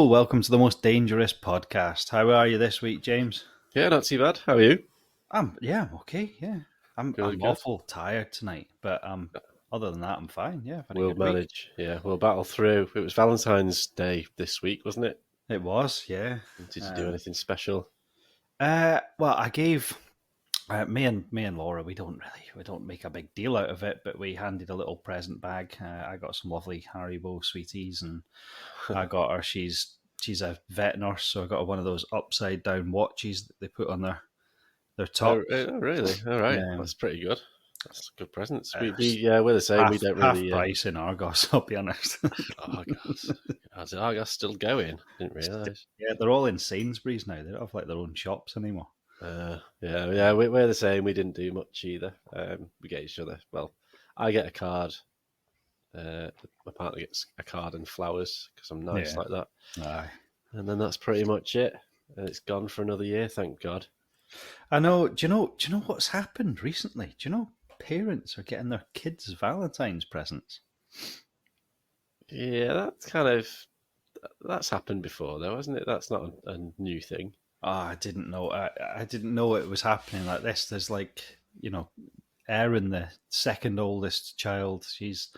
Hello, welcome to the most dangerous podcast. How are you this week, James? Yeah, not too bad. How are you? I'm okay. Yeah, I'm Good, good. awful tired tonight, but other than that, I'm fine. Yeah, I've had a We'll good week. manage. Yeah, we'll battle through. It was Valentine's Day this week, wasn't it? It was, yeah. Did you do Um, anything special? well, I gave me and Laura. We don't make a big deal out of it, but we handed a little present bag. I got some lovely Haribo sweeties, and I got her. She's a vet nurse, so I got her one of those upside down watches that they put on their Oh, tops. really? All right. Yeah. That's pretty good. That's good presents. Uh, We're the same. We don't half really. price in Argos, I'll be honest. Argos. Is Argos still going? Didn't realise. Yeah, they're all in Sainsbury's now. They don't have like their own shops anymore. Yeah. We're the same. We didn't do much either. We get each other. Well, I get a card. My partner gets a card and flowers because I'm nice Yeah. like that. Aye. And then that's pretty much it. And it's gone for another year, thank God. I know. Do you know what's happened recently? Do you know parents are getting their kids Valentine's presents? Yeah, that's happened before, though, hasn't it? That's not a new thing. I didn't know. I didn't know it was happening like this. There's Erin, the second oldest child. She's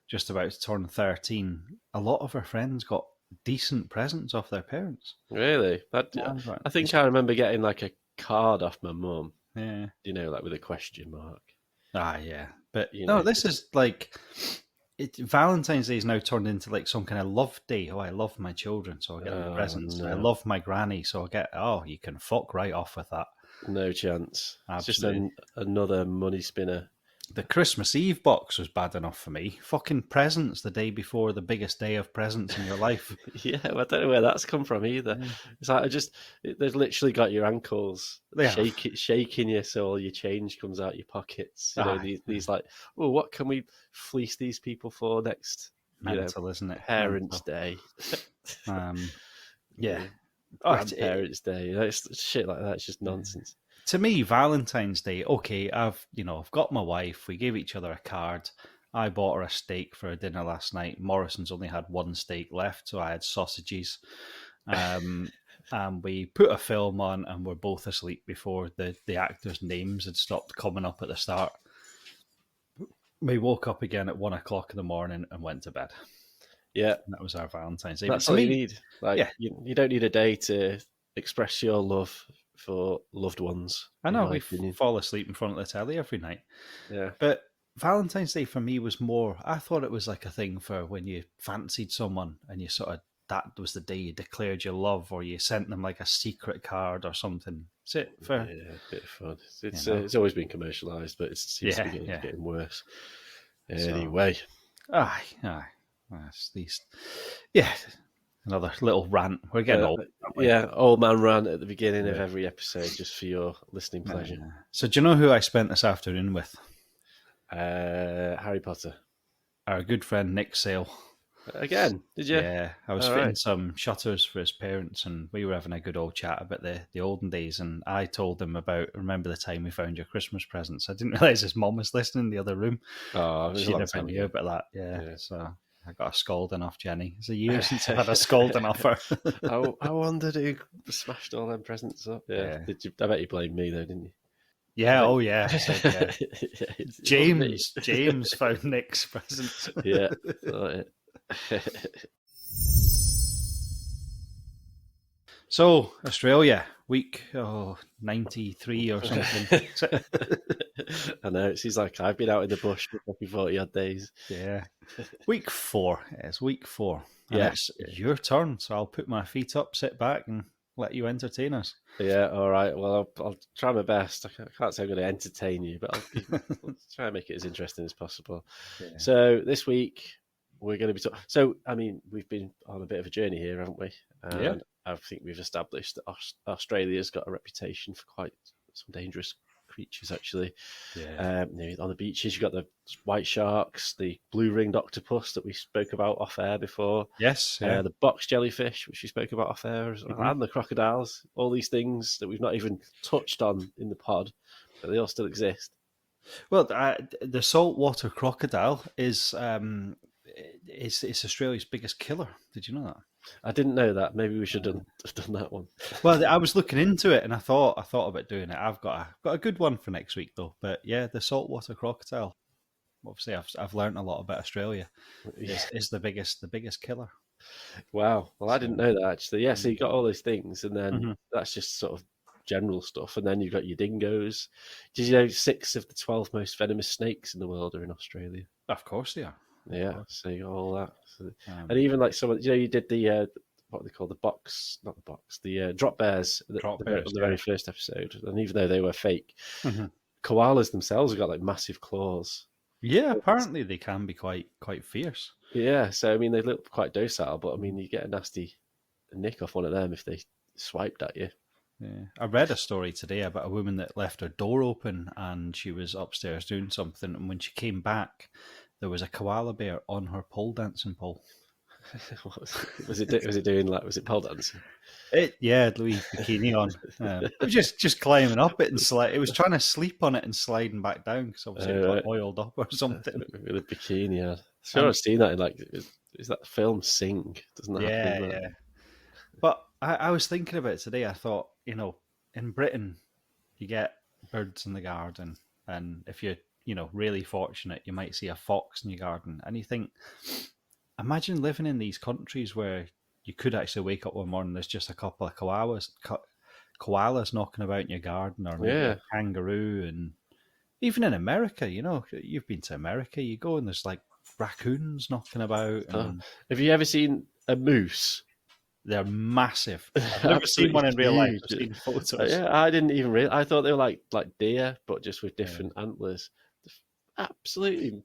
just about to turn 13. A lot of her friends got decent presents off their parents. Really? I was like, I think I remember getting like a card off my mum. yeah. Like with a question mark. Yeah. But You no, know, this is like Valentine's Day is now turned into like some kind of love day. Oh, I love my children, so I get them presents. I no, love my granny, so I get. Oh, you can fuck right off with that. no chance. Absolutely. It's just another money spinner. The Christmas Eve box was bad enough for me. Fucking presents the day before the biggest day of presents in your life. Yeah, well, I don't know where that's come from either. Yeah. It's like they've literally got your ankles They have. shaking you, so all your change comes out your pockets. These like, oh, what can we fleece these people for next? Mental, isn't it? Parents' Mental. Day, Yeah. Grandparents' Day. It's shit like that. It's just nonsense. To me, Valentine's Day, okay, I've got my wife, we gave each other a card. I bought her a steak for a dinner last night. Morrison's only had one steak left, so I had sausages. And we put a film on and we're both asleep before the actors' names had stopped coming up at the start. We woke up again at 1 o'clock in the morning and went to bed. Yeah, And that was our Valentine's Day. that's all you need. Like, yeah. you don't need a day to express your love for loved ones. I know, in my we opinion. fall asleep in front of the telly every night. Yeah. But Valentine's Day for me was more, I thought it was like a thing for when you fancied someone and you that was the day you declared your love, or you sent them like a secret card or something. Is it for? Yeah, a bit of fun. It's always been commercialised, but it seems to be getting worse. Anyway. Aye. That's these. Yeah. Another little rant. We're getting old. Yeah, old man rant at the beginning of every episode, just for your listening pleasure. So do you know who I spent this afternoon with? Harry Potter. Our good friend Nick Sale. Again, did you? Yeah, I was fitting some shutters for his parents, and we were having a good old chat about the olden days. And I told him about, remember the time we found your Christmas presents? I didn't realise his mum was listening in the other room. Oh, she never knew about that. Yeah, so I got a scolding off Jenny. It's a year since I've had a scolding off her. I wondered who smashed all them presents up. Yeah. I bet you blamed me though, didn't you? Yeah, oh yeah. So, James found Nick's presents. Yeah, thought it. So, Australia, week 93 or something. I know, it seems like I've been out in the bush for 40 odd days. Yeah. Week 4. It's week 4. And yeah. It's your turn, so I'll put my feet up, sit back, and let you entertain us. Yeah, all right. Well, I'll try my best. I can't say I'm going to entertain you, but I'll try and make it as interesting as possible. Yeah. So this week, we're going to be talking. So, I mean, we've been on a bit of a journey here, haven't we? And I think we've established that Australia's got a reputation for quite some dangerous creatures, actually. Yeah. On the beaches, you've got the white sharks, the blue-ringed octopus that we spoke about off air before. Yes. Yeah. The box jellyfish, which we spoke about off air, and the crocodiles. All these things that we've not even touched on in the pod, but they all still exist. Well, the saltwater crocodile is Australia's biggest killer. Did you know that? I didn't know that. Maybe we should have done that one. Well, I was looking into it, and I thought about doing it. I've got a good one for next week though. But yeah, the saltwater crocodile. Obviously, I've learned a lot about Australia. Yeah. Is the biggest killer. Wow. Well, I So, didn't know that actually. Yeah. So you got all these things, and then mhm. that's just sort of general stuff. And then you've got your dingoes. Did you know 6 of the 12 most venomous snakes in the world are in Australia? Of course they are. Yeah. So you got all that. So, and Um, even like someone, you did the what they call the box, not the box, the drop bears, Drop on bears, the yeah. very first episode. And even though they were fake, Mhm. koalas themselves have got like massive claws. Yeah, apparently they can be quite fierce. Yeah, so I mean they look quite docile, but I mean you get a nasty nick off one of them if they swiped at you. Yeah. I read a story today about a woman that left her door open and she was upstairs doing something, and when she came back, there was a koala bear on her pole dancing pole. Was it doing like was it pole dancing? Yeah, Louis bikini on. It was just climbing up it and it was trying to sleep on it and sliding back down because obviously it got Right. oiled up or something. With a bikini, yeah. Sure, And I've seen that in like is that film Sing? Doesn't that happen in yeah, that? yeah. But I was thinking about it today. I thought, in Britain, you get birds in the garden, and if you're, really fortunate, you might see a fox in your garden. And you think, imagine living in these countries where you could actually wake up one morning, there's just a couple of koalas knocking about in your garden, or maybe a Yeah. kangaroo. And even in America, you've been to America, you go and there's like raccoons knocking about, Oh, and have you ever seen a moose? they're massive. I've never seen Absolutely one in real life. huge. I've seen photos. Yeah, I didn't even realize. I thought they were like deer, but just with Yeah. different antlers. Absolutely,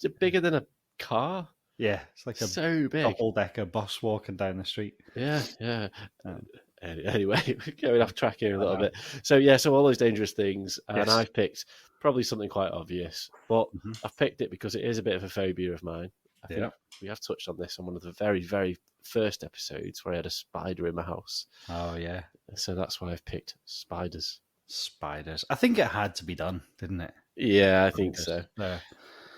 they're bigger than a car. Yeah, it's like a So big. double-decker bus walking down the street. Yeah, yeah. Um, Anyway, we're going off track here a little uh, bit. So yeah, so all those dangerous things, and yes. I've picked probably something quite obvious, but Mhm. I've picked it because it is a bit of a phobia of mine. I think Yeah. we have touched on this on one of the very, very first episodes where I had a spider in my house. Oh, yeah. So that's why I've picked spiders. Spiders. I think it had to be done, didn't it? Yeah, I think so. Yeah.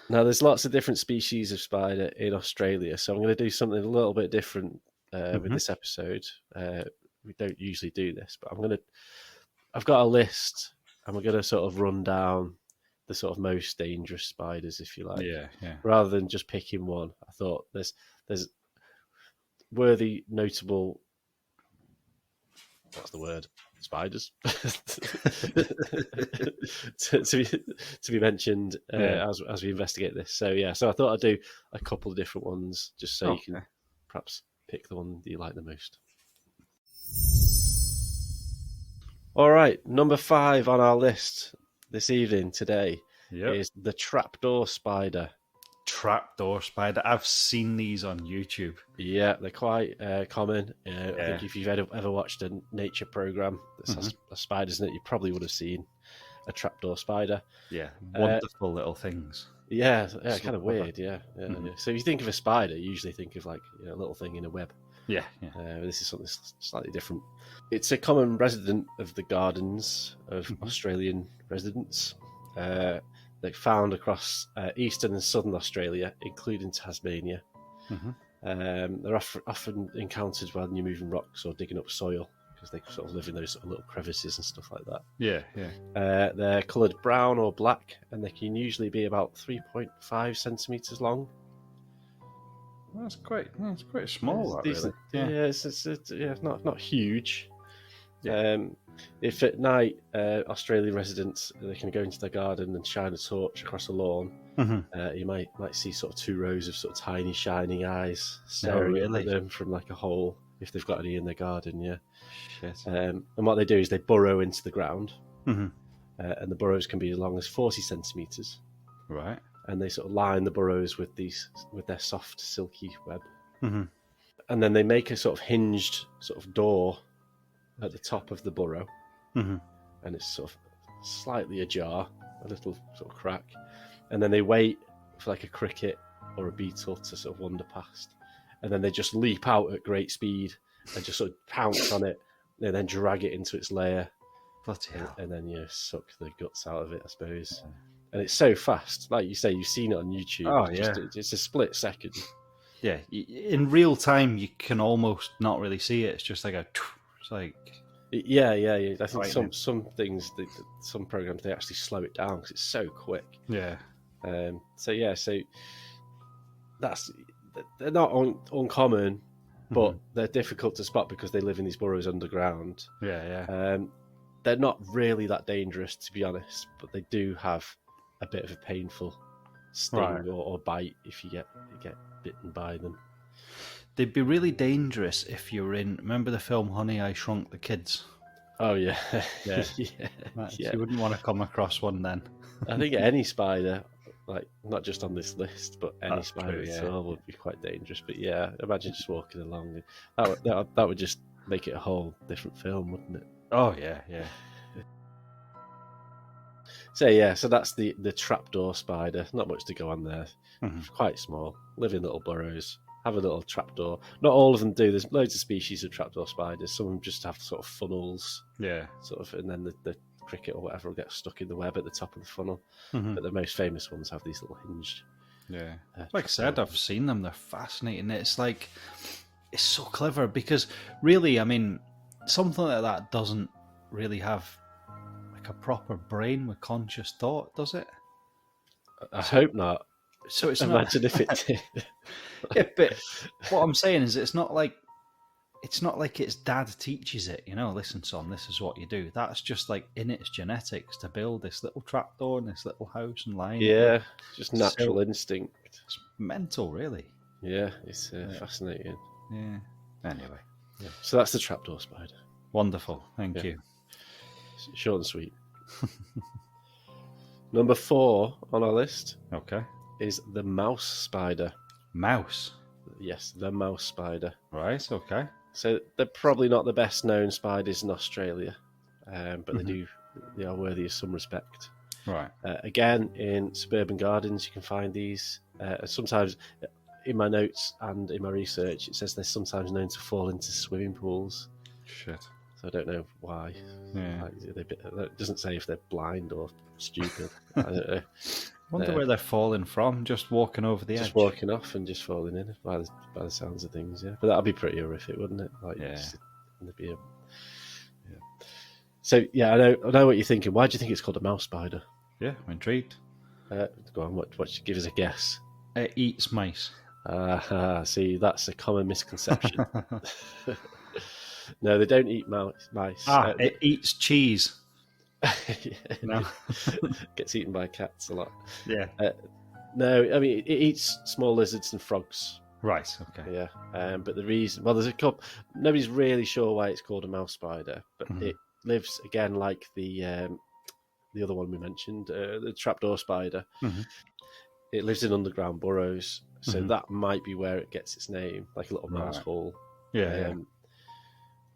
Now, there's lots of different species of spider in Australia, so I'm going to do something a little bit different with this episode. We don't usually do this, but I've got a list, and we're going to sort of run down the sort of most dangerous spiders, if you like. Yeah, yeah. Rather than just picking one, I thought there's worthy, notable. What's the word? Spiders to be mentioned as we investigate this. So yeah, so I thought I'd do a couple of different ones just so you can perhaps pick the one that you like the most. All right, number 5 on our list this evening today is the trapdoor spider. Trapdoor spider. I've seen these on YouTube. Yeah, they're quite common. I think if you've ever watched a nature program that has spiders in it, you probably would have seen a trapdoor spider. Yeah, wonderful little things. Yeah, kind of weird. Yeah. So if you think of a spider, you usually think of like a little thing in a web. Yeah. This is something slightly different. It's a common resident of the gardens of Australian residents. They're found across eastern and southern Australia, including Tasmania. They're often encountered when you're moving rocks or digging up soil because they sort of live in those sort of little crevices and stuff like that. Yeah. They're coloured brown or black, and they can usually be about 3.5 centimetres long. That's quite small. It's That, really. really. It's not huge. Yeah. If at night Australian residents they can go into their garden and shine a torch across a lawn, you might see sort of 2 rows of sort of tiny shining eyes staring at them from like a hole if they've got any in their garden. Yeah. Shit. And what they do is they burrow into the ground, and the burrows can be as long as 40 centimeters. Right. And they sort of line the burrows with their soft, silky web, Mm-hmm. and then they make a sort of hinged sort of door at the top of the burrow, Mm-hmm. and it's sort of slightly ajar, a little sort of crack, and then they wait for like a cricket or a beetle to sort of wander past, and then they just leap out at great speed and just sort of pounce on it, and then drag it into its lair, and then suck the guts out of it, I suppose. And it's so fast, like you say, you've seen it on YouTube. Oh, it's a split second. Yeah, in real time, you can almost not really see it. It's just like it's like Yeah. I think frightening. some things, some programs, they actually slow it down because it's so quick. Yeah. So that's they're not uncommon, but they're difficult to spot because they live in these burrows underground. Yeah. They're not really that dangerous, to be honest, but they do have a bit of a painful sting Right. or bite if you get bitten by them. They'd be really dangerous if you were in. Remember the film Honey, I Shrunk the Kids? Oh yeah, Yeah. yeah. You wouldn't want to come across one then. I think any spider, like not just on this list, but any That's spider true, at yeah. all would be quite dangerous. But yeah, imagine just walking along. That would just make it a whole different film, wouldn't it? Oh yeah. So that's the trapdoor spider. Not much to go on there. Mhm. Quite small, live in little burrows, have a little trapdoor. Not all of them do. There's loads of species of trapdoor spiders. Some of them just have sort of funnels, Yeah. sort of, and then the cricket or whatever will get stuck in the web at the top of the funnel. Mhm. But the most famous ones have these little hinged. Yeah. Like I said, I've seen them. They're fascinating. It's like it's so clever because really, I mean, something like that doesn't really have like a proper brain with conscious thought, does it? I hope not. So it's Imagine not. if it did. Yeah, but what I'm saying is, it's not like its dad teaches it. Listen, son, this is what you do. That's just like in its genetics to build this little trapdoor and this little house and line. Yeah, just natural So instinct. it's mental, really. Yeah, it's fascinating. Yeah. Anyway, Yeah. So that's the trapdoor spider. wonderful. Thank you. Short and sweet. Number 4 on our list Okay. is the mouse spider. Mouse. Yes, the mouse spider. Right. Okay. So they're probably not the best known spiders in Australia, but they are worthy of some respect. Right. Again, in suburban gardens, you can find these. Sometimes, in my notes and in my research, it says they're sometimes known to fall into swimming pools. Shit. So I don't know why. Yeah. It doesn't say if they're blind or stupid. I don't know. Wonder where they're falling from. Just walking over the edge. Just walking off and just falling in by the sounds of things. Yeah, but that'd be pretty horrific, wouldn't it? Like, Yeah. So yeah, I know what you're thinking. Why do you think it's called a mouse spider? Yeah, I'm intrigued. Go on. What? Give us a guess. It eats mice. See, that's a common misconception. No, they don't eat mice. It eats cheese. No. Gets eaten by cats a lot. Yeah. No, I mean it eats small lizards and frogs. Right. Okay. Yeah. But the reason, there's a couple. Nobody's really sure why it's called a mouse spider, but it lives again like the other one we mentioned, the trapdoor spider. It lives in underground burrows, so that might be where it gets its name, like a little mouse hole. Yeah.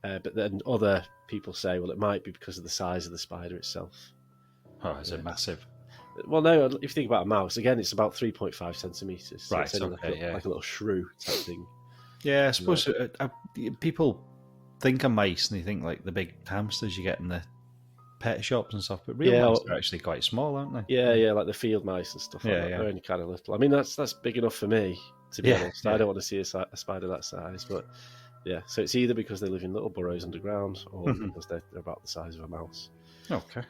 But then other people say, well, it might be because of the size of the spider itself. Oh, is it massive? Well, no, if you think about a mouse, again, it's about 3.5 centimetres. So Right, it's only okay, like a little shrew type thing. Yeah, I suppose people think of mice and they think like the big hamsters you get in the pet shops and stuff, but real mice are actually quite small, aren't they? Yeah, like the field mice and stuff like that. They're only kind of little. I mean, that's big enough for me, to be honest. I don't want to see a spider that size, but yeah. So it's either because they live in little burrows underground or because they're about the size of a mouse. Okay.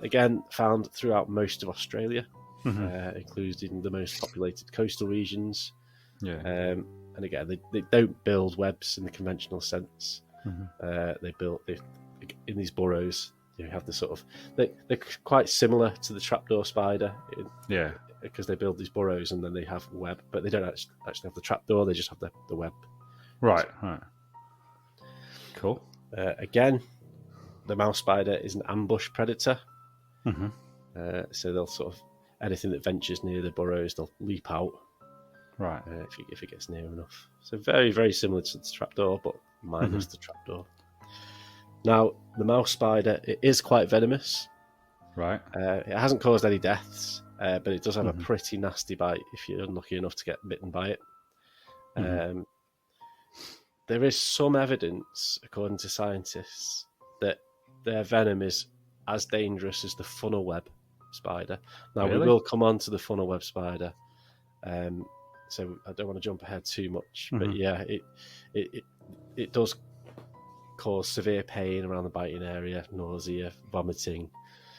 Again, found throughout most of Australia, including the most populated coastal regions. Yeah. And again, they don't build webs in the conventional sense. They in these burrows. You have the sort of they're quite similar to the trapdoor spider. Because they build these burrows and then they have web, but they don't actually have the trapdoor. They just have the web. Right. Cool. Again, the mouse spider is an ambush predator. So they'll sort of anything that ventures near the burrows, they'll leap out. Right. If it gets near enough. So very, very similar to the trapdoor, but minus the trapdoor. Now, the mouse spider, it is quite venomous. Right. It hasn't caused any deaths, but it does have a pretty nasty bite if you're unlucky enough to get bitten by it. There is some evidence, according to scientists, that their venom is as dangerous as the funnel web spider. Now, we will come on to the funnel web spider so I don't want to jump ahead too much, Mhm. but yeah, it does cause severe pain around the biting area, nausea, vomiting,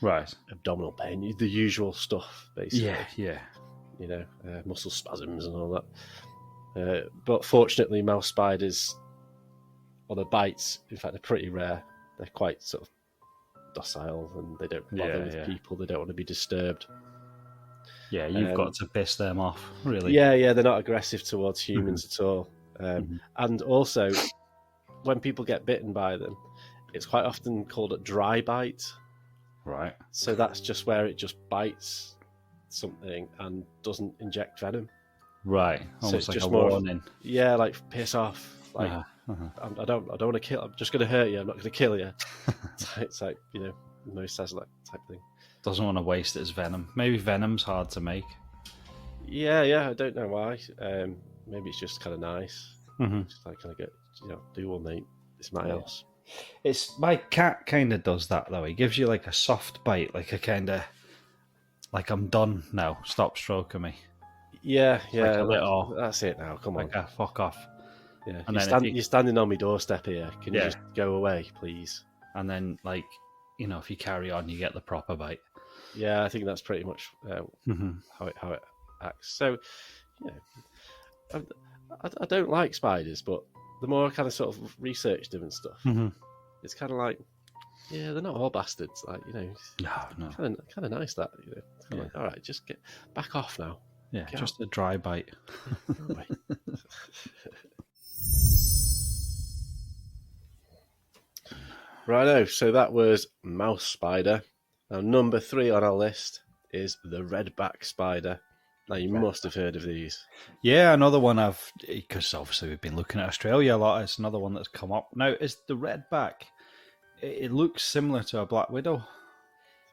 Right. abdominal pain, the usual stuff, basically. Yeah. Muscle spasms and all that. But fortunately, mouse spiders, or the bites, in fact, they're pretty rare. They're quite sort of docile, and they don't bother with people. They don't want to be disturbed. Yeah, you've got to piss them off, really. Yeah, they're not aggressive towards humans at all. And also, when people get bitten by them, it's quite often called a dry bite. Right. So that's just where it just bites something and doesn't inject venom. Right. So Almost it's like just a more, warning. yeah, like piss off. Like I don't want to kill. I'm just going to hurt you. I'm not going to kill you. It's like most says that type thing. Doesn't want to waste its venom. Maybe venom's hard to make. Yeah. I don't know why. Maybe it's just kind of nice. Just like kind of get do one, mate. It's my house. It's my cat kind of does that though. He gives you like a soft bite, like a kind of like I'm done now. Stop stroking me. Yeah. Like a little. That's it now. Come on. Like fuck off. Yeah. And you're standing on my doorstep here. Can you just go away, please? And then if you carry on, you get the proper bite. Yeah, I think that's pretty much how it acts. So, I don't like spiders, but the more I kind of sort of research them and stuff, it's kind of like, they're not all bastards. Like no, kind of nice that like, all right, just get back off now. Yeah, get just out. a dry bite. Righto, so that was mouse spider. Now, number 3 on our list is the redback spider. Now, you must have heard of these. Yeah, another one because obviously we've been looking at Australia a lot. It's another one that's come up. Now, is the redback, it looks similar to a black widow.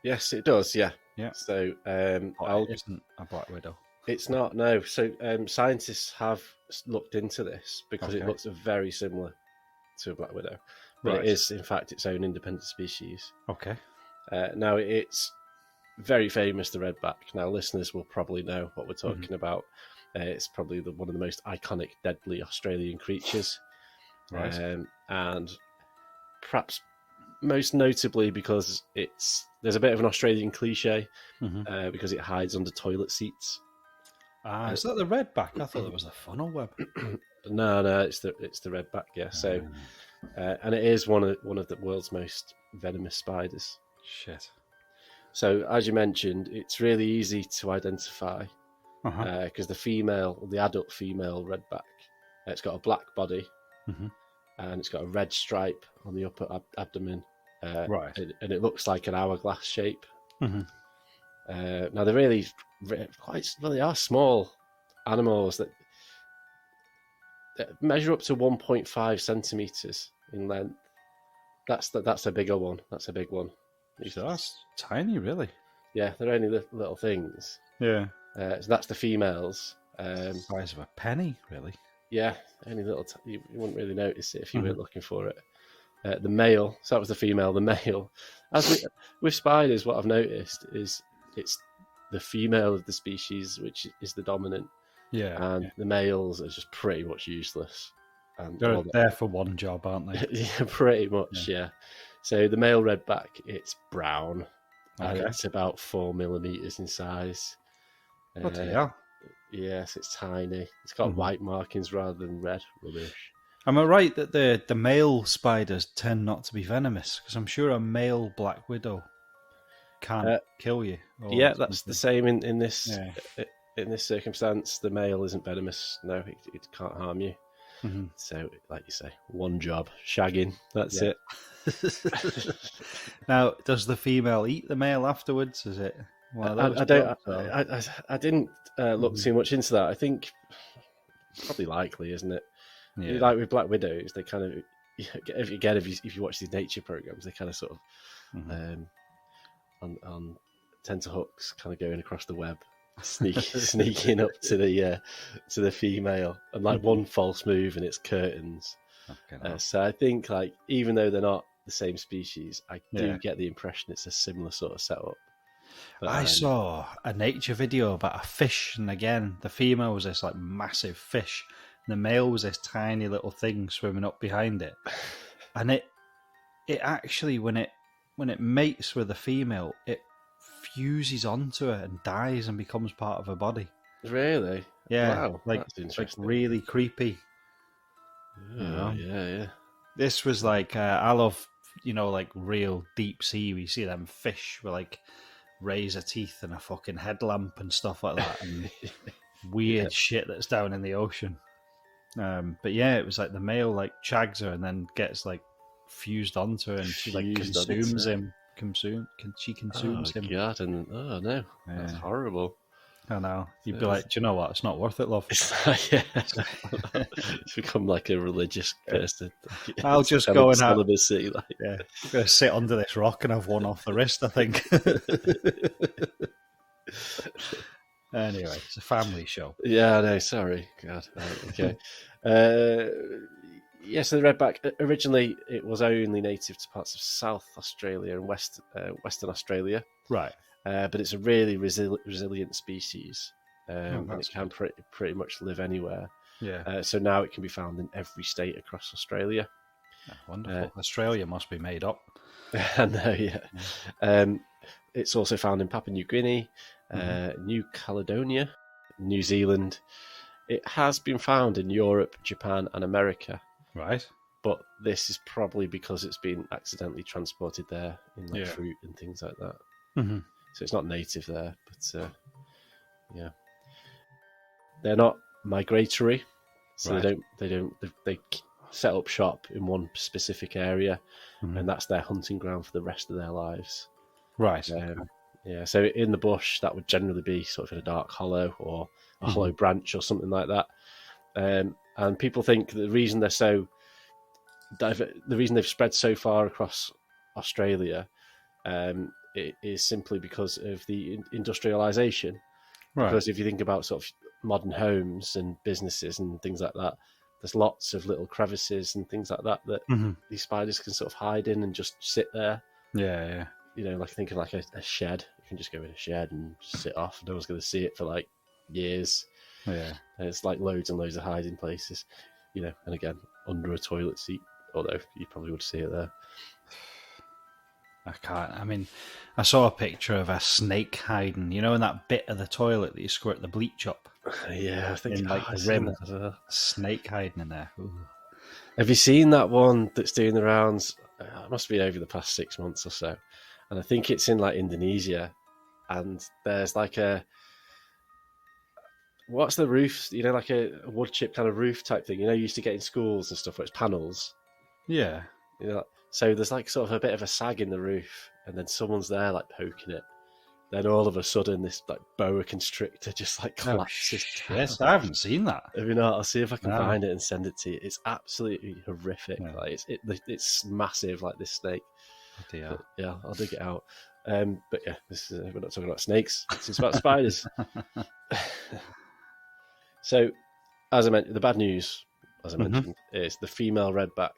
Yes, it does, yeah. Yeah. So, it isn't a black widow. It's not, no. So, scientists have looked into this because it looks very similar to a black widow. But it is, in fact, its own independent species. Okay. Now, it's very famous, the redback. Now, listeners will probably know what we're talking about. It's probably one of the most iconic, deadly Australian creatures. Right. And perhaps most notably because there's a bit of an Australian cliche because it hides under toilet seats. Is that the redback? I thought it was a funnel web. No, it's the redback. Yeah. So, and it is one of the world's most venomous spiders. Shit. So, as you mentioned, it's really easy to identify because the adult female redback, it's got a black body and it's got a red stripe on the upper abdomen. Right. And it looks like an hourglass shape. Now, they're really they are small animals that measure up to 1.5 centimeters in length. That's a bigger one. That's a big one. So that's tiny, really. Yeah, they're only little things. Yeah. So that's the females. Size of a penny, really. Yeah, only little. You wouldn't really notice it if you weren't looking for it. The male. So that was the female. The male. With spiders, what I've noticed is it's the female of the species which is the dominant. Yeah. And the males are just pretty much useless. And they're there for one job, aren't they? Yeah, pretty much, yeah. So the male redback, it's brown. And it's about 4 millimeters in size. Bloody hell. Yes, it's tiny. It's got white markings rather than red. Rubbish. Am I right that the male spiders tend not to be venomous? Because I'm sure a male black widow can't kill you. Yeah, that's the same in this in this circumstance. The male isn't venomous. No, it can't harm you. So, like you say, one job, shagging. That's it. Now, does the female eat the male afterwards? Is it one of those? I didn't look too much into that. I think probably likely, isn't it? Yeah. Like with black widows, they kind of if you watch these nature programs, they kind of sort of on tenterhooks, kind of going across the web, sneaking up to the female, and like one false move and it's curtains. So I think even though they're not the same species, I do get the impression it's a similar sort of setup. But, I saw a nature video about a fish, and again, the female was this like massive fish, and the male was this tiny little thing swimming up behind it. And it actually, when it mates with the female, it fuses onto her and dies and becomes part of her body. Really? Yeah, Wow, like that's interesting. really creepy. Oh, yeah. This was like I love like real deep sea. We see them fish with like razor teeth and a fucking headlamp and stuff like that, and weird shit that's down in the ocean. But yeah, it was like the male like chags her and then gets like fused onto her, and she like consumes him. She consumes him. God, and oh no, that's horrible. I know. You'd be like, do you know what? It's not worth it, love. It's become like a religious person. I'll just go and have celibacy. Like. Yeah, I'm going to sit under this rock and have one off the wrist, I think. Anyway, it's a family show. Yeah, no, sorry. God, right, okay. Yes, the redback, originally it was only native to parts of South Australia and Western Australia. Right. But it's a really resilient species, and it can pretty much live anywhere. Yeah. So now it can be found in every state across Australia. Oh, wonderful. Australia must be made up. I know, yeah. It's also found in Papua New Guinea, New Caledonia, New Zealand. It has been found in Europe, Japan, and America. Right. But this is probably because it's been accidentally transported there in like fruit and things like that. Mm-hmm. So it's not native there, but yeah, they're not migratory, so they set up shop in one specific area, and that's their hunting ground for the rest of their lives. Right. Yeah. So in the bush, that would generally be sort of in a dark hollow or a hollow branch or something like that. And people think the reason they're the reason they've spread so far across Australia. It is simply because of the industrialization. Right. Because if you think about sort of modern homes and businesses and things like that, there's lots of little crevices and things like that these spiders can sort of hide in and just sit there. Yeah. Like think of like a shed. You can just go in a shed and sit off. No one's going to see it for like years. Yeah. And it's like loads and loads of hiding places. And again, under a toilet seat, although you probably would see it there. I can't. I mean, I saw a picture of a snake hiding, in that bit of the toilet that you squirt the bleach up. Yeah, I think in like the rim. Snake hiding in there. Ooh. Have you seen that one that's doing the rounds? It must be over the past 6 months or so. And I think it's in like Indonesia. And there's like what's the roof? Like a wood chip kind of roof type thing. You used to get in schools and stuff where it's panels. Yeah. So there's like sort of a bit of a sag in the roof, and then someone's there like poking it. Then all of a sudden, this like boa constrictor just like collapses. Yes, I haven't seen that. If not, I'll see if I can find it and send it to you. It's absolutely horrific. Yeah. Like it's massive, like this snake. But, yeah, I'll dig it out. But yeah, we're not talking about snakes. It's about spiders. So, as I mentioned, the bad news, as I mentioned, is the female redback.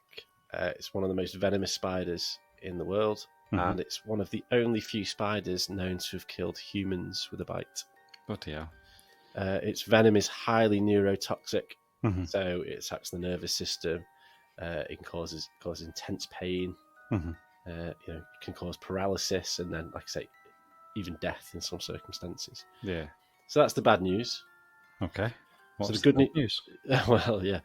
It's one of the most venomous spiders in the world, and it's one of the only few spiders known to have killed humans with a bite. But yeah, its venom is highly neurotoxic, so it attacks the nervous system. It can cause intense pain. It can cause paralysis, and then, like I say, even death in some circumstances. Yeah. So that's the bad news. Okay. What's the good news? Well, yeah.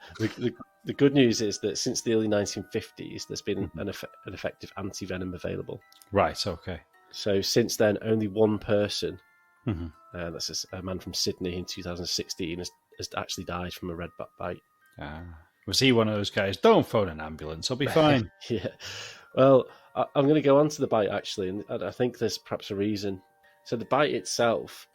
The good news is that since the early 1950s, there's been an effective anti-venom available. Right, okay. So since then, only one person, that's a man from Sydney in 2016, has actually died from a redback bite. Was he one of those guys, don't phone an ambulance, I'll be fine? Yeah. Well, I'm going to go on to the bite, actually, and I think there's perhaps a reason. So the bite itself,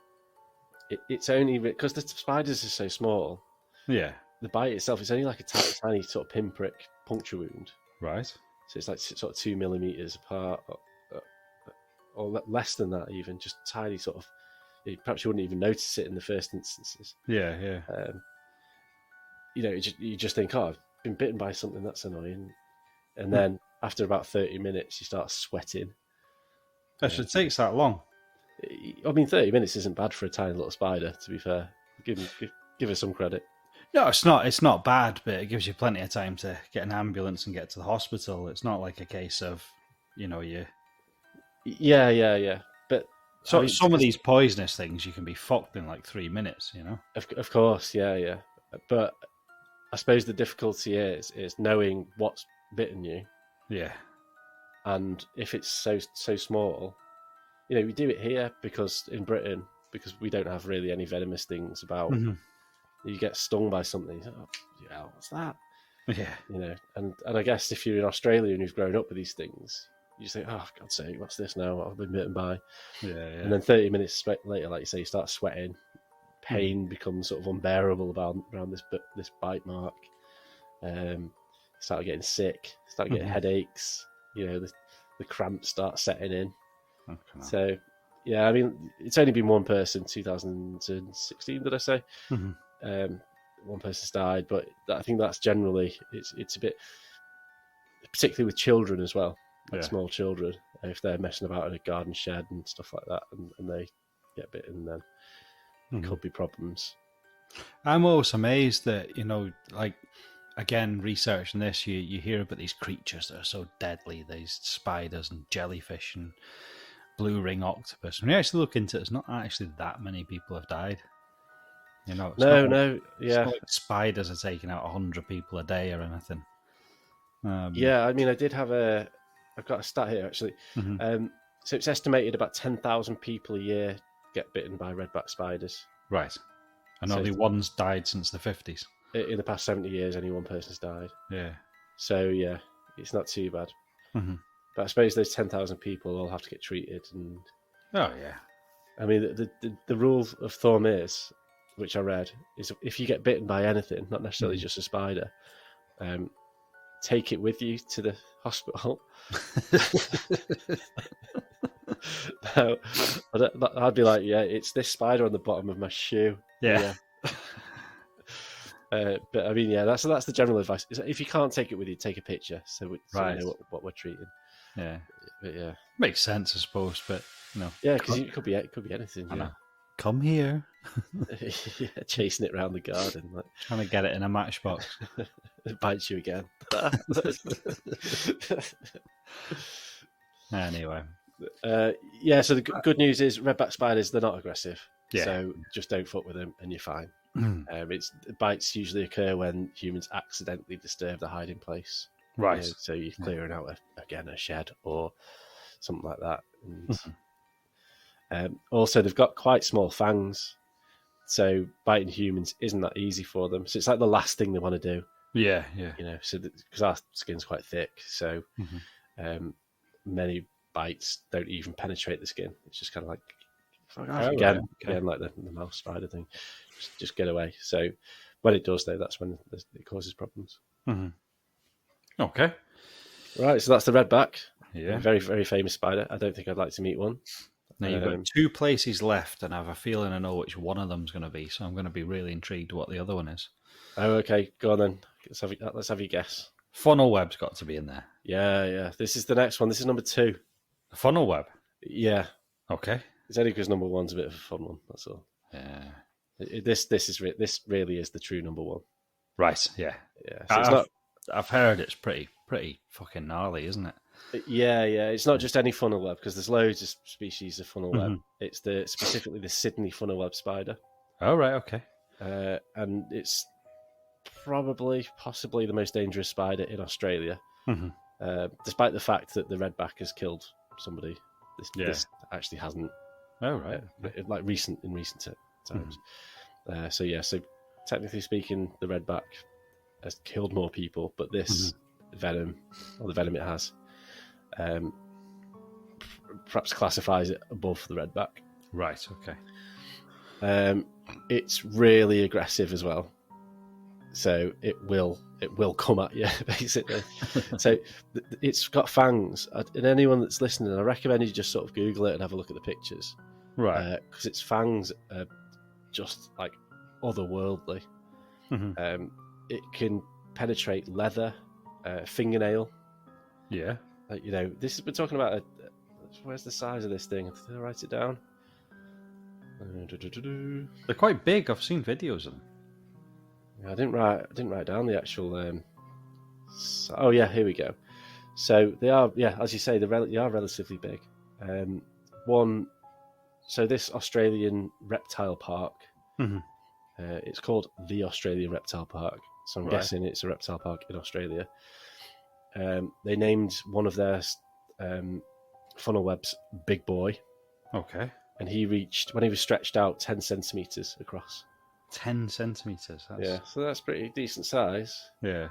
it's only because the spiders are so small. Yeah. The bite itself is only like a tiny sort of pinprick puncture wound. Right. So it's like sort of 2 millimeters apart, or less than that even, just tiny sort of, perhaps you wouldn't even notice it in the first instances. Yeah. You just think, oh, I've been bitten by something, that's annoying. And then after about 30 minutes, you start sweating. It takes that long. I mean, 30 minutes isn't bad for a tiny little spider, to be fair. Give her some credit. No, it's not. It's not bad, but it gives you plenty of time to get an ambulance and get to the hospital. It's not like a case of, you. Yeah. But So I mean, some of these poisonous things you can be fucked in like 3 minutes. of course, yeah. But I suppose the difficulty is knowing what's bitten you, Yeah. and if it's so small, we do it here because in Britain, because we don't have really any venomous things about. Mm-hmm. You get stung by something. Oh, yeah, what's that? Yeah. And I guess if you're in Australia and you've grown up with these things, you think, oh, for God's sake, what's this now? What I've been bitten by. Yeah. And then 30 minutes later, like you say, you start sweating. Pain becomes sort of unbearable around this bite mark. Start getting sick, start getting headaches. The cramps start setting in. Okay. So, yeah, I mean, it's only been one person, 2016, did I say? Mm-hmm. One person's died, but I think that's generally it's a bit, particularly with children as well, like small children, if they're messing about in a garden shed and stuff like that, and they get bitten, then there could be problems. I'm always amazed that like, again, researching this, you hear about these creatures that are so deadly, these spiders and jellyfish and blue ring octopus. When you actually look into it, it's not actually that many people have died. It's no, it's not like spiders are taking out 100 people a day or anything. Yeah, I mean, I've got a stat here actually. Mm-hmm. So it's estimated about 10,000 people a year get bitten by redback spiders. Right. And only one's died since the 50s. In the past 70 years, only one person's died. Yeah. So, yeah, it's not too bad. Mm-hmm. But I suppose those 10,000 people all have to get treated. And oh, yeah. I mean, the rule of thumb is, which I read, is if you get bitten by anything, not necessarily just a spider, take it with you to the hospital. No, I'd be like, yeah, it's this spider on the bottom of my shoe. Yeah. But I mean, yeah, that's the general advice. If you can't take it with you, take a picture so we know what we're treating. Yeah, but yeah, makes sense, I suppose. But yeah, because it could be anything. I know. Come here. Yeah, chasing it around the garden, like trying to get it in a matchbox. It bites you again. Anyway. Yeah, so the good news is redback spiders, they're not aggressive. Yeah. So just don't fuck with them and you're fine. Bites usually occur when humans accidentally disturb the hiding place. Right. So you're clearing out, a shed or something like that. And, also, they've got quite small fangs. So biting humans isn't that easy for them. So it's like the last thing they want to do. Yeah. So because our skin's quite thick. So many bites don't even penetrate the skin. It's just kind of like, again, like the mouse spider thing. Just get away. So when it does, though, that's when it causes problems. Okay. Right, so that's the redback. Yeah. Very, very famous spider. I don't think I'd like to meet one. Now you've got 2 places left, and I have a feeling I know which one of them's going to be, so I'm going to be really intrigued what the other one is. Oh, okay. Go on then. Let's have your guess. Funnel web's got to be in there. Yeah. This is the next one. This is number 2. The funnel web? Yeah. Okay. It's only because number 1's a bit of a fun one, that's all. Yeah. This really is the true number 1. Right, yeah. Yeah. So I've heard it's pretty fucking gnarly, isn't it? Yeah. It's not just any funnel web, because there's loads of species of funnel web. It's specifically the Sydney funnel web spider. Oh, right, okay. And it's possibly the most dangerous spider in Australia. Despite the fact that the redback has killed somebody, this actually hasn't. Oh, right. Like in recent times. So technically speaking, the redback has killed more people, but this venom, or the venom it has, perhaps classifies it above the redback. Right, okay. It's really aggressive as well. So it will come at you, basically. So it's got fangs. And anyone that's listening, I recommend you just sort of Google it and have a look at the pictures. Right. Because its fangs are just like otherworldly. It can penetrate leather, fingernail. Yeah. We're talking about where's the size of this thing? Did I write it down? They're quite big. I've seen videos of them. I didn't write down the actual. Oh yeah, here we go. So they are, yeah, as you say, they are relatively big. So this Australian reptile park, it's called the Australian Reptile Park. So I'm guessing it's a reptile park in Australia. They named one of their funnel webs Big Boy. Okay. And he reached, when he was stretched out, 10 centimetres across. 10 centimetres. Yeah, so that's pretty decent size. Yeah.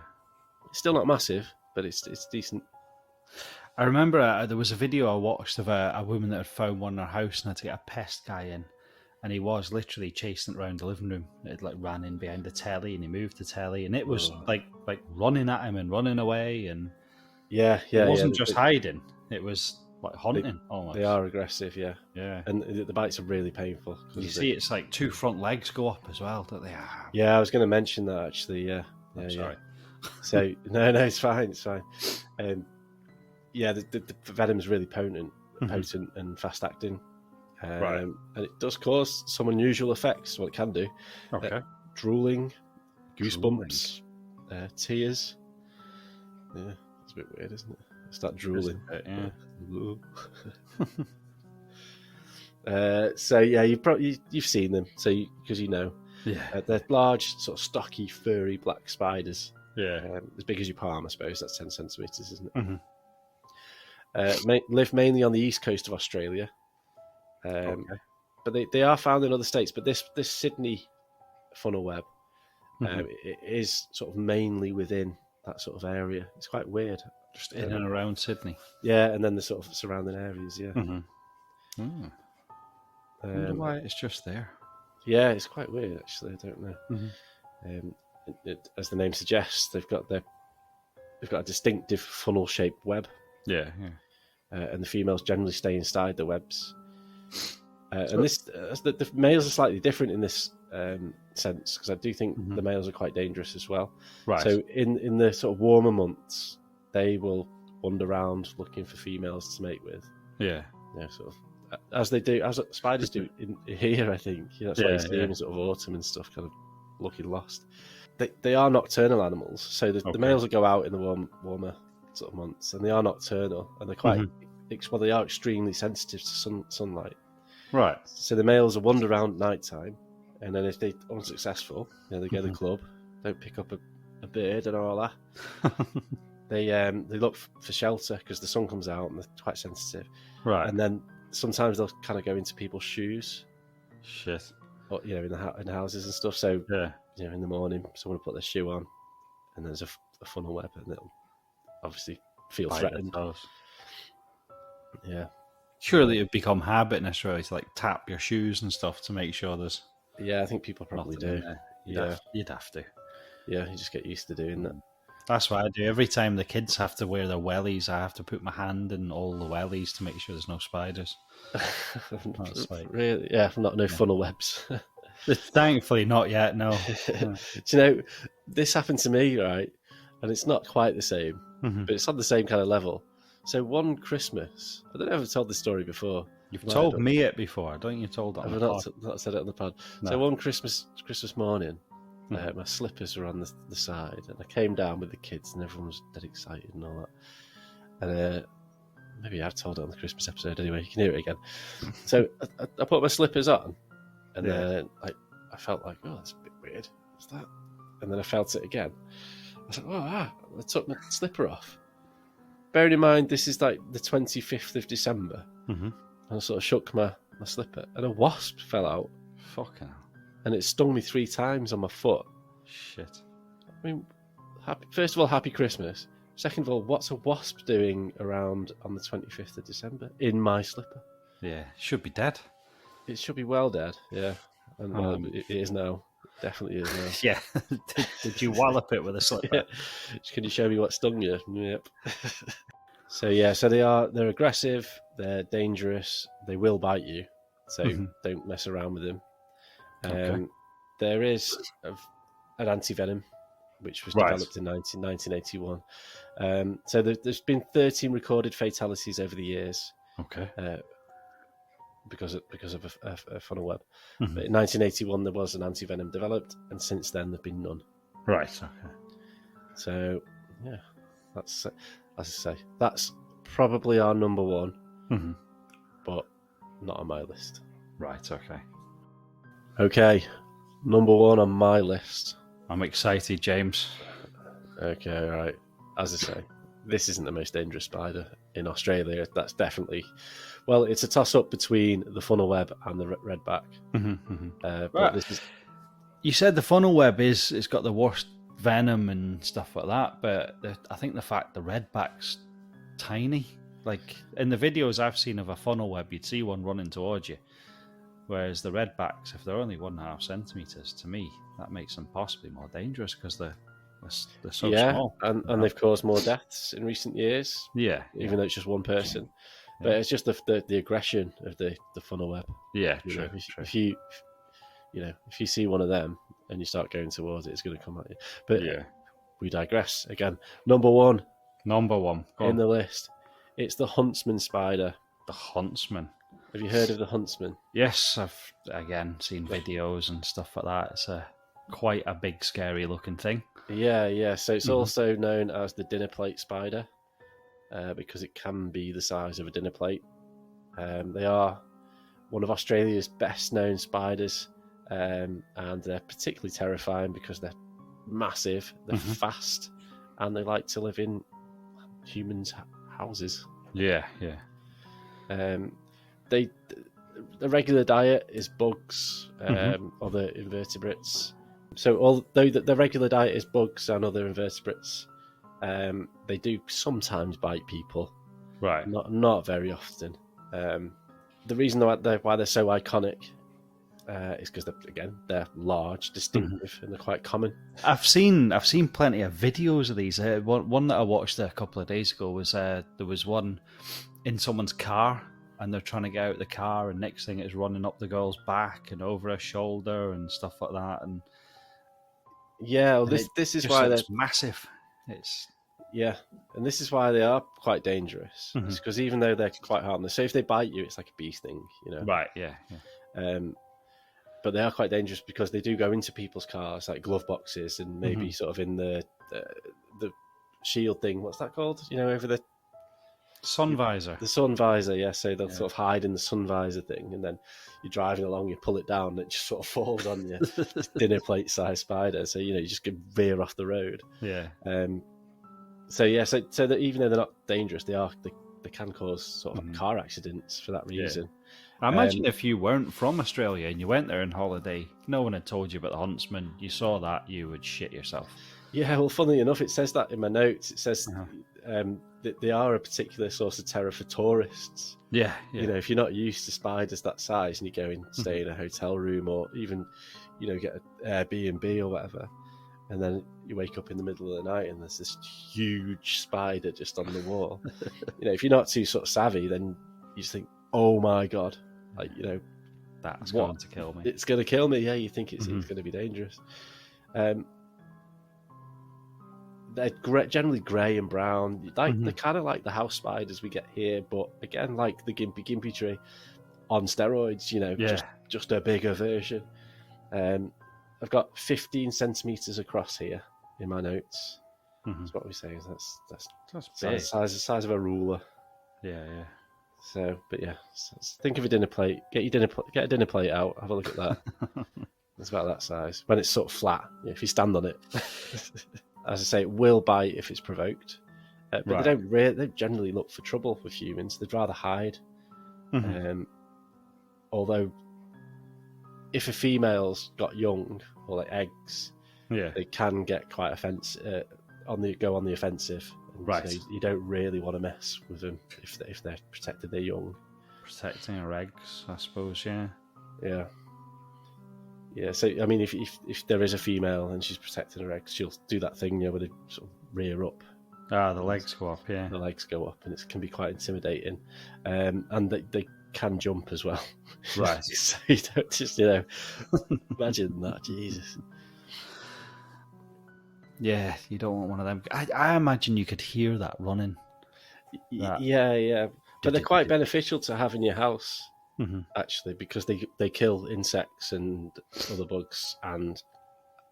It's still not massive, but it's decent. I remember there was a video I watched of a woman that had found one in her house and had to get a pest guy in. And he was literally chasing it around the living room. It like ran in behind the telly and he moved the telly and it was like running at him and running away. And it wasn't just hiding. It was like hunting almost. They are aggressive, yeah. Yeah. And the bites are really painful. You see it's like two front legs go up as well, don't they? Yeah, I was going to mention that actually, yeah. Sorry. So, no, it's fine. Yeah, the venom is really potent and fast acting. And it does cause some unusual effects, what it can do. Okay. Drooling, goosebumps, tears. Yeah, it's a bit weird, isn't it? Start drooling. Yeah. So yeah, you've seen them, so because you know. Yeah. They're large, sort of stocky, furry black spiders. Yeah. As big as your palm, I suppose. That's 10 centimetres, isn't it? Mm-hmm. Live mainly on the east coast of Australia. But they are found in other states. But this Sydney funnel web it is sort of mainly within that sort of area. It's quite weird. Just in and around Sydney. Yeah, and then the sort of surrounding areas, yeah. I wonder why it's just there. Yeah, it's quite weird, actually. I don't know. As the name suggests, they've got a distinctive funnel-shaped web. Yeah. And the females generally stay inside the webs. And the males are slightly different in this sense, because I do think the males are quite dangerous as well. Right. So in the sort of warmer months, they will wander around looking for females to mate with. Yeah. Yeah, sort of as spiders do in here, I think. That's why you see them in sort of autumn and stuff, kind of looking lost. They are nocturnal animals, so the males will go out in the warmer sort of months, and they are nocturnal, and they're quite they are extremely sensitive to sunlight. Right. So the males will wander around at night time, and then if they're unsuccessful, they go to the club, don't pick up a bird and all that. They look for shelter because the sun comes out and they're quite sensitive. Right. And then sometimes they'll kind of go into people's shoes. Shit. Or, in the houses and stuff. So in the morning, someone will put their shoe on, and there's a funnel web, and it'll obviously feel threatened. Yeah. Surely it'd become habit in Australia to like tap your shoes and stuff to make sure there's. Yeah, I think people probably do. You'd have to. Yeah, you just get used to doing that. That's what I do. Every time the kids have to wear their wellies, I have to put my hand in all the wellies to make sure there's no spiders. That's like, really? Yeah, no funnel webs. Thankfully, not yet, no. Do you know, this happened to me, right? And it's not quite the same, but it's on the same kind of level. So one Christmas, I don't know if I've told this story before. You've told me it before, don't you? Told it on the pod. I've not said it on the pod. No. So one Christmas morning, my slippers were on the side, and I came down with the kids, and everyone was dead excited and all that. And maybe I've told it on the Christmas episode anyway. You can hear it again. So I put my slippers on, and then I felt like, oh, that's a bit weird. What's that? And then I felt it again. I said, I took my slipper off. Bearing in mind, this is like the 25th of December, and I sort of shook my slipper, and a wasp fell out. Fucking hell. And it stung me 3 times on my foot. Shit. I mean, first of all, happy Christmas. Second of all, what's a wasp doing around on the 25th of December in my slipper? Yeah, should be dead. It should be well dead, yeah. And it is now. It definitely is now. Yeah. Did you wallop it with a slipper? Yeah. Can you show me what stung you? Yep. So they're aggressive, they're dangerous, they will bite you. So don't mess around with them. There is an anti-venom which was developed in 1981. So there's been 13 recorded fatalities over the years. Okay. because of a funnel web. Mm-hmm. But in 1981 there was an anti-venom developed, and since then there've been none. Right. Okay. So yeah, that's as I say, that's probably our number one, Mm-hmm. but not on my list. Right. Okay. Okay, number one on my list. I'm excited, James. Okay, all right. As I say, this isn't the most dangerous spider in Australia. That's definitely, well, it's a toss-up between the funnel web and the redback. Mm-hmm. Mm-hmm. But this is. You said the funnel web it's got the worst venom and stuff like that, but I think the fact the redback's tiny. Like in the videos I've seen of a funnel web, you'd see one running towards you, whereas the redbacks, if they're only 1.5 centimeters, to me that makes them possibly more dangerous because they're so small. And they've caused more deaths in recent years. Yeah, even though it's just one person. But it's just the aggression of the funnel web. Yeah, you true, know, true. If you see one of them and you start going towards it, it's going to come at you. But we digress again. Number one in the list, it's the huntsman spider. The huntsman. Have you heard of the huntsman? Yes, I've again seen videos and stuff like that. It's quite a big, scary looking thing. Yeah. So it's also known as the dinner plate spider because it can be the size of a dinner plate. They are one of Australia's best known spiders, and they're particularly terrifying because they're massive, they're fast, and they like to live in humans' houses. Yeah. The regular diet is bugs, other invertebrates. So although the regular diet is bugs and other invertebrates, they do sometimes bite people. Right. Not very often. The reason why they're so iconic is because they're large, distinctive, and they're quite common. I've seen plenty of videos of these. One that I watched a couple of days ago was there was one in someone's car, and they're trying to get out of the car, and next thing it's running up the girl's back and over her shoulder and stuff like that. And this is why they're massive. And this is why they are quite dangerous. It's because even though they're quite harmless, so if they bite you, it's like a bee sting, Right. Yeah. But they are quite dangerous because they do go into people's cars, like glove boxes, and maybe sort of in the shield thing. What's that called? Over the sun visor. The sun visor, yeah. So they'll sort of hide in the sun visor thing, and then you're driving along, you pull it down, and it just sort of falls on you. This dinner plate size spider. So you just can veer off the road. Yeah. So that even though they're not dangerous, they can cause sort of car accidents for that reason. Yeah. I imagine if you weren't from Australia and you went there on holiday, no one had told you about the huntsman, you saw that, you would shit yourself. Yeah, well, funnily enough, it says that in my notes. It says that they are a particular source of terror for tourists. Yeah. If you're not used to spiders that size and you go and stay in a hotel room or even, get an Airbnb or whatever, and then you wake up in the middle of the night and there's this huge spider just on the wall. If you're not too sort of savvy, then you just think, oh my God, that's going to kill me. It's going to kill me. Yeah, you think it's going to be dangerous. They're generally grey and brown. They're kind of like the house spiders we get here, but again, like the gimpy tree on steroids, just a bigger version. I've got 15 centimetres across here in my notes. That's what we're saying. That's big. The size of a ruler. Yeah. So, but yeah, think of a dinner plate. Get a dinner plate out. Have a look at that. It's about that size. When it's sort of flat, if you stand on it. As I say, it will bite if it's provoked, but they don't generally look for trouble with humans. They'd rather hide. Although, if a female's got young or like eggs, they can get quite offensive. Go on the offensive. Right. So you don't really want to mess with them if they're protecting their young. Protecting her eggs, I suppose. Yeah. So I mean, if there is a female and she's protecting her eggs, she'll do that thing, where they sort of rear up. The legs go up. Yeah. The legs go up, and it can be quite intimidating. And they can jump as well. Right. So you don't just imagine that, Jesus. Yeah, you don't want one of them. I imagine you could hear that running. Yeah. But they're quite beneficial to have in your house. actually, because they kill insects and other bugs, and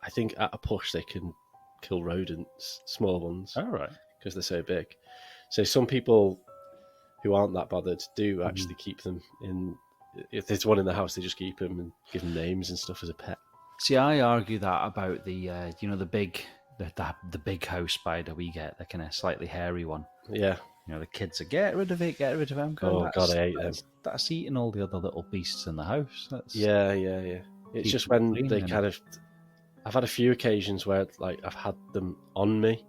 I think at a push they can kill rodents, small ones, All right. because they're so big. So some people who aren't that bothered do actually keep them in. If there's one in the house, they just keep them and give them names and stuff as a pet. See, I argue that about the the big house spider we get, the kind of slightly hairy one. Yeah. The kids are get rid of it, get rid of it. I'm going, God, I hate them. That's eating all the other little beasts in the house. Yeah. It's just when they kind of. I've had a few occasions where like I've had them on me.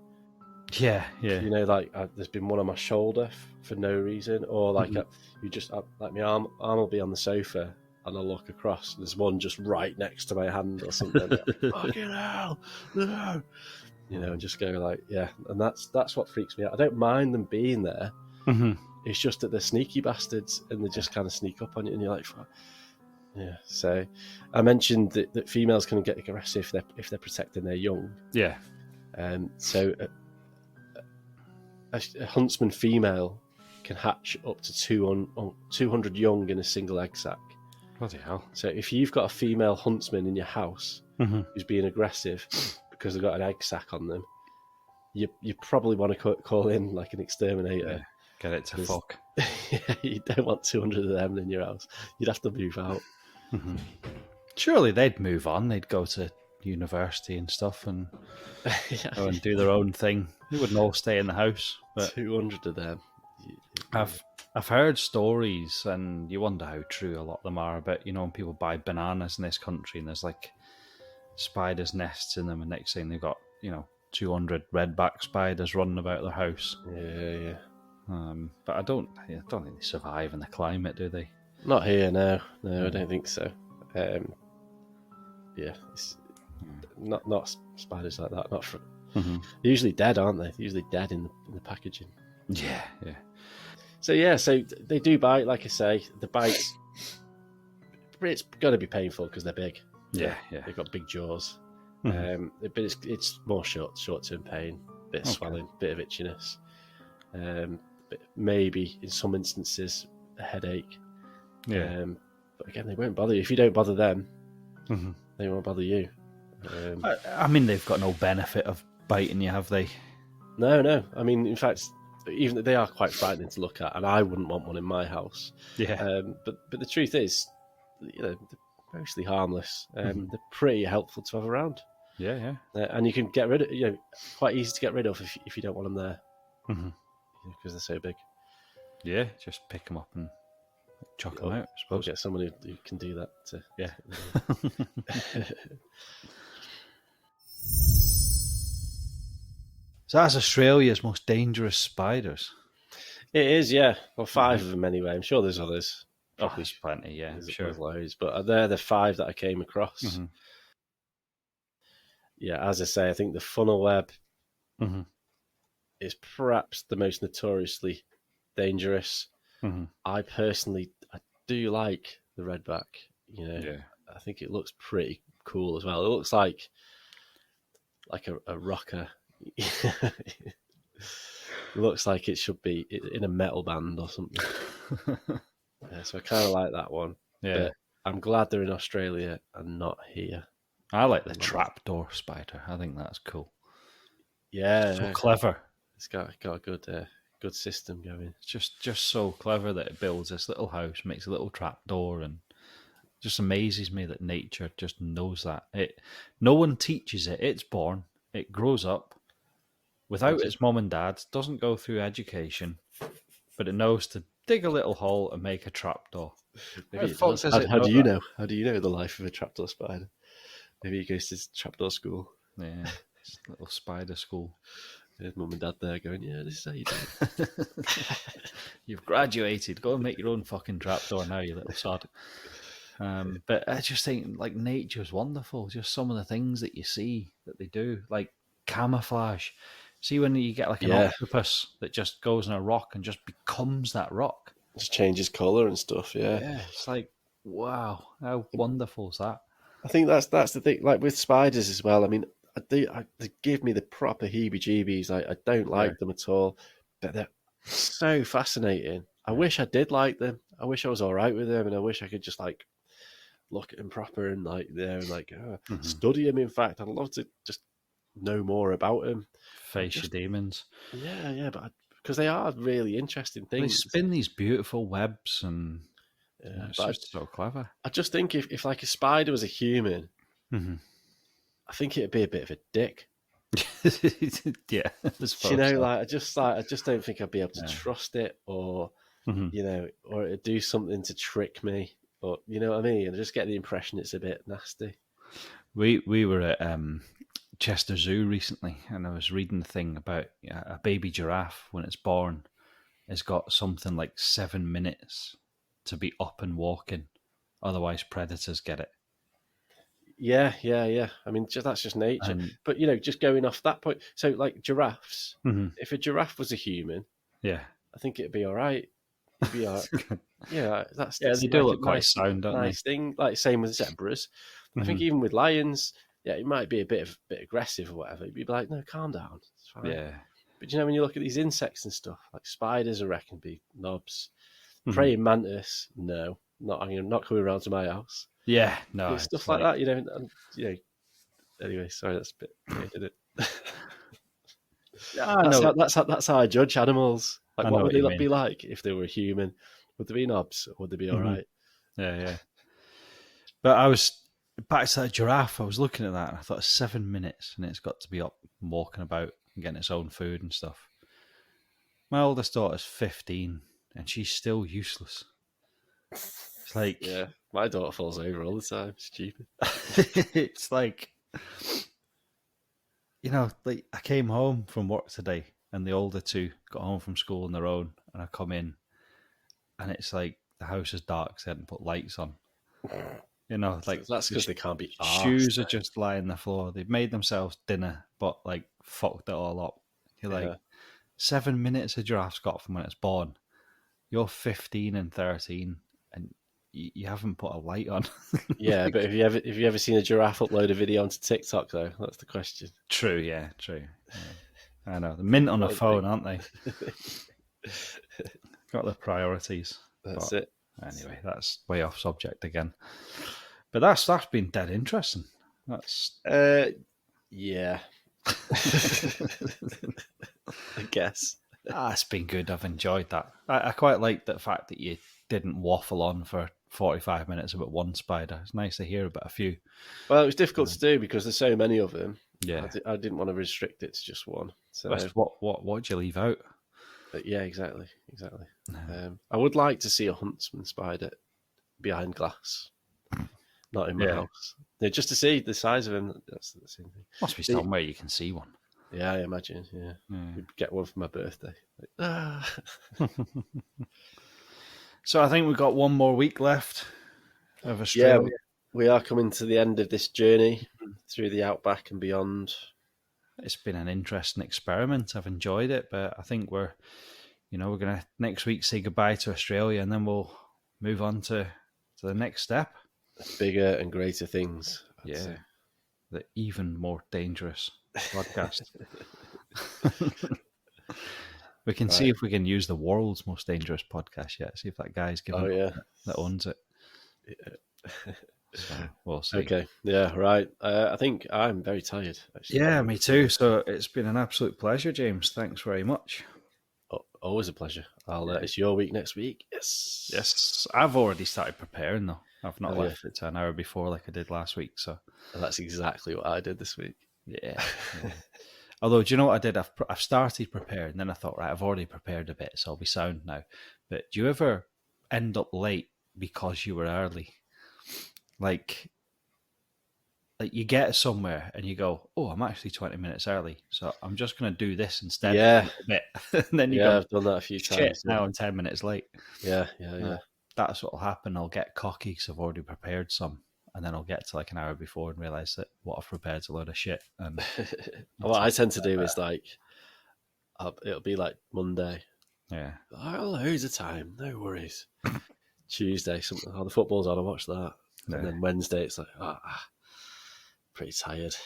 Yeah. Like there's been one on my shoulder for no reason, or like like my arm will be on the sofa and I'll look across. And there's one just right next to my hand or something. Like, fucking hell, no! And just go like, yeah. And that's what freaks me out. I don't mind them being there. It's just that they're sneaky bastards and they just kind of sneak up on you, and you're like, fuck. Yeah. So I mentioned that females can get aggressive if they're protecting their young. Yeah. So a huntsman female can hatch up to 200 young in a single egg sac. Bloody hell. So if you've got a female huntsman in your house who's being aggressive because they've got an egg sac on them, you probably want to call in like an exterminator. Yeah. Get it to fuck. Yeah, you don't want 200 of them in your house. You'd have to move out. Surely they'd move on. They'd go to university and stuff and go and do their own thing. They wouldn't all stay in the house. But 200 of them. I've heard stories, and you wonder how true a lot of them are. But when people buy bananas in this country, and there's like spiders' nests in them, and next thing they've got 200 redback spiders running about their house. Yeah. But I don't think they survive in the climate, do they? Not here, no, I don't think so. Yeah, it's not spiders like that. Not for. They're usually dead, aren't they? They're usually dead in the packaging. Yeah. So they do bite. Like I say, the bites. It's got to be painful because they're big. Yeah. They've got big jaws. But it's more short-term pain, bit of swelling, bit of itchiness. But maybe in some instances a headache. Yeah. But again, they won't bother you if you don't bother them. They won't bother you. I mean, they've got no benefit of biting you, have they? No. I mean, in fact, even they are quite frightening to look at, and I wouldn't want one in my house. Yeah. But the truth is, they're mostly harmless. They're pretty helpful to have around. Yeah. And you can get rid of, quite easy to get rid of if you don't want them there. Because they're so big. Yeah, just pick them up and chuck them out, I suppose. Get someone who can do that. Yeah. So that's Australia's most dangerous spiders. It is, yeah. Well, 5 of them anyway. I'm sure there's others. There's plenty, yeah. There's sure. Loads, but they're the 5 that I came across. Yeah, as I say, I think the funnel web is perhaps the most notoriously dangerous. I personally, I do like the redback. I think it looks pretty cool as well. It looks like a rocker. It looks like it should be in a metal band or something. So I kind of like that one. Yeah, but I'm glad they're in Australia and not here. I like the trapdoor spider. I think that's cool. Yeah, so clever. It's got a good system going. It's just so clever that it builds this little house, makes a little trapdoor, and just amazes me that nature just knows that. No one teaches it. It's born. It grows up without its mom and dad. Doesn't go through education, but it knows to dig a little hole and make a trapdoor. How do you know? How do you know the life of a trapdoor spider? Maybe he goes to trapdoor school. Yeah, it's a little spider school. There's mum and dad there going, yeah, this is how you do it. You've graduated. Go and make your own fucking trapdoor now, you little sod. But I just think, like, nature's wonderful. Just some of the things that you see that they do, like camouflage. See when you get like an octopus that just goes in a rock and just becomes that rock. Just changes colour and stuff, yeah. Yeah, it's like, wow, how wonderful is that? I think that's the thing. Like with spiders as well. I mean, they give me the proper heebie-jeebies. I don't like them at all, but they're so fascinating. I wish I did like them. I wish I was all right with him, and I wish I could just like look at him proper and like study him. In fact, I'd love to just know more about him. Face your demons. Yeah, but because they are really interesting things. They spin these beautiful webs, and it's but just so clever. I just think if like a spider was a human, I think it'd be a bit of a dick. Yeah, like I just don't think I'd be able to trust it, or or it'd do something to trick me, or you know what I mean. I just get the impression it's a bit nasty. We were at Chester Zoo recently, and I was reading the thing about a baby giraffe when it's born has got something like 7 minutes to be up and walking, otherwise predators get it. Yeah. I mean, that's just nature. But just going off that point, so like giraffes, if a giraffe was a human, I think it'd be all right. It'd be all right. Yeah, they do look quite sound, don't nice thing. Like same with zebras. I think even with lions, it might be a bit aggressive or whatever. You'd be like, no, calm down, it's fine. Yeah. But when you look at these insects and stuff, like spiders, I reckon be knobs. Praying mantis, no, not coming around to my house. Yeah, no, stuff like that. Anyway, sorry, that's a bit weird, isn't it? That's how I judge animals. Like, what would they be like if they were human? Would they be knobs, or would they be all right? Yeah. But I was back to that giraffe. I was looking at that, and I thought 7 minutes, and it's got to be up and walking about and getting its own food and stuff. My oldest daughter's 15, and she's still useless. It's like, my daughter falls over all the time. Stupid. It's like, like I came home from work today, and the older two got home from school on their own, and I come in, and it's like the house is dark, so they hadn't put lights on. Like that's because they can't be arsed. Shoes are just lying on the floor. They've made themselves dinner, but like fucked it all up. You're like, 7 minutes a giraffe's got from when it's born. You're 15 and 13, and you haven't put a light on. Yeah, but have you ever seen a giraffe upload a video onto TikTok though? That's the question. True. Yeah. I know. They're mint on a phone, aren't they? Got the priorities. That's it. Anyway, that's way off subject again. But that's been dead interesting. That's yeah. I guess. It's been good. I've enjoyed that. I quite like the fact that you didn't waffle on for 45 minutes about one spider. It's nice to hear about a few. Well, it was difficult to do because there's so many of them. Yeah. I didn't want to restrict it to just one. So what did you leave out? But yeah, exactly. I would like to see a huntsman spider behind glass, not in my house. Just to see the size of him. That's the same thing. Must be somewhere you can see one. Yeah, I imagine. Yeah. We'd get one for my birthday. So I think we've got one more week left of Australia. Yeah, we are coming to the end of this journey through the outback and beyond. It's been an interesting experiment. I've enjoyed it, but I think we're going to next week say goodbye to Australia, and then we'll move on to the next step. Bigger and greater things. I'd say. The even more dangerous podcast. We can see if we can use the world's most dangerous podcast yet. See if that guy's given that owns it. Yeah. So we'll see. Okay. Yeah, right. I think I'm very tired, actually. Yeah, me too. So it's been an absolute pleasure, James. Thanks very much. Always a pleasure. It's your week next week. Yes. I've already started preparing, though. I've not left it to an hour before like I did last week. So and that's exactly what I did this week. Yeah. Although, do you know what I did? I've started preparing, and then I thought, right, I've already prepared a bit, so I'll be sound now. But do you ever end up late because you were early? Like you get somewhere and you go, oh, I'm actually 20 minutes early, so I'm just going to do this instead. Yeah. A bit. And then you go, I've done that a few times. Now I'm 10 minutes late. Yeah. That's what will happen. I'll get cocky because I've already prepared some. And then I'll get to like an hour before and realise that what I've prepared is a load of shit. And what I tend to do is like, it'll be like Monday. Yeah. Loads of time, no worries. Tuesday, the football's on, I'll watch that. And then Wednesday, it's like, pretty tired.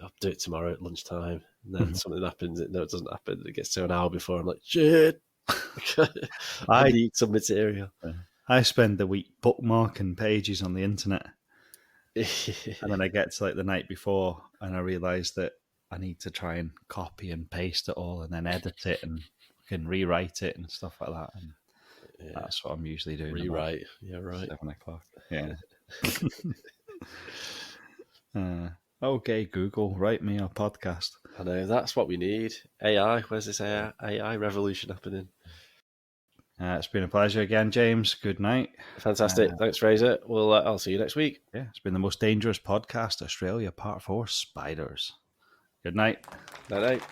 I'll do it tomorrow at lunchtime. And then something happens, it doesn't happen. It gets to an hour before, I'm like, shit. I need some material. I spend the week bookmarking pages on the internet, and then I get to like the night before, and I realise that I need to try and copy and paste it all, and then edit it and can rewrite it and stuff like that. And that's what I'm usually doing about Rewrite. Yeah, right. 7 o'clock. Yeah. Okay, Google, write me a podcast. I know, that's what we need. AI. Where's this AI revolution happening? It's been a pleasure again, James. Good night. Fantastic. Thanks, Fraser. I'll see you next week. Yeah, it's been the most dangerous podcast, Australia, Part 4, Spiders. Good night. Night night.